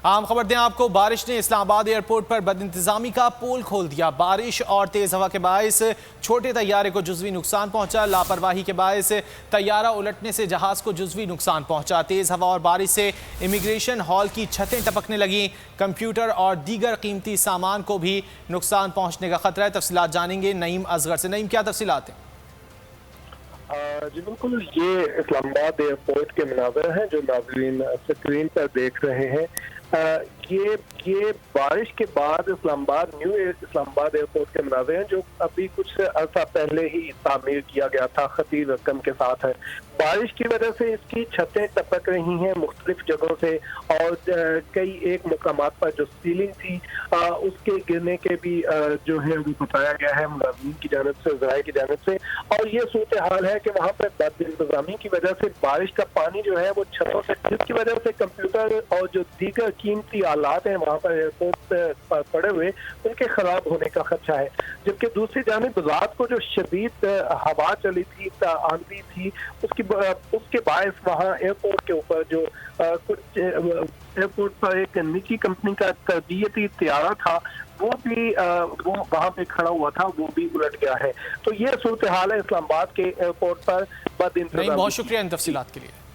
عام خبر دیں آپ کو، بارش نے اسلام آباد ایئرپورٹ پر بد انتظامی کا پول کھول دیا۔ بارش اور تیز ہوا کے باعث چھوٹے طیارے کو جزوی نقصان پہنچا۔ لاپرواہی کے باعث طیارہ الٹنے سے جہاز کو جزوی نقصان پہنچا۔ تیز ہوا اور بارش سے امیگریشن ہال کی چھتیں ٹپکنے لگیں۔ کمپیوٹر اور دیگر قیمتی سامان کو بھی نقصان پہنچنے کا خطرہ ہے۔ تفصیلات جانیں گے نعیم اصغر سے۔ نعیم، کیا تفصیلات ہیں؟ جی بالکل، یہ اسلام آباد ایئرپورٹ کے مناظر ہیں جو ناظرین اسکرین پر دیکھ رہے ہیں۔ یہ بارش کے بعد نیو اسلام آباد ایئرپورٹ کے مناظر ہیں جو ابھی کچھ عرصہ پہلے ہی تعمیر کیا گیا تھا، خطیر رقم کے ساتھ ہے۔ بارش کی وجہ سے اس کی چھتیں ٹپک رہی ہیں مختلف جگہوں سے، اور کئی ایک مقامات پر جو سیلنگ تھی اس کے گرنے کے بھی جو ہے وہ بتایا گیا ہے ملازمین کی جانب سے، ذرائع کی جانب سے۔ اور یہ صورتحال ہے کہ وہاں پر بد انتظامی کی وجہ سے بارش کا پانی جو ہے وہ چھتوں سے، جس کی وجہ سے کمپیوٹر اور جو دیگر قیمتی آلات ہیں وہاں پر ایئرپورٹ پر پڑے ہوئے ان کے خراب ہونے کا خدشہ ہے۔ جبکہ دوسری جانب رات کو جو شدید ہوا چلی تھی، آندھی تھی، اس کے باعث وہاں ایئرپورٹ کے اوپر جو کچھ ایئرپورٹ پر ایک نجی کمپنی کا تربیتی طیارہ تھا وہ وہاں پہ کھڑا ہوا تھا، وہ بھی الٹ گیا ہے۔ تو یہ صورتحال ہے اسلام آباد کے ایئرپورٹ پر بد انتظامی۔ بہت شکریہ ان تفصیلات کے لیے۔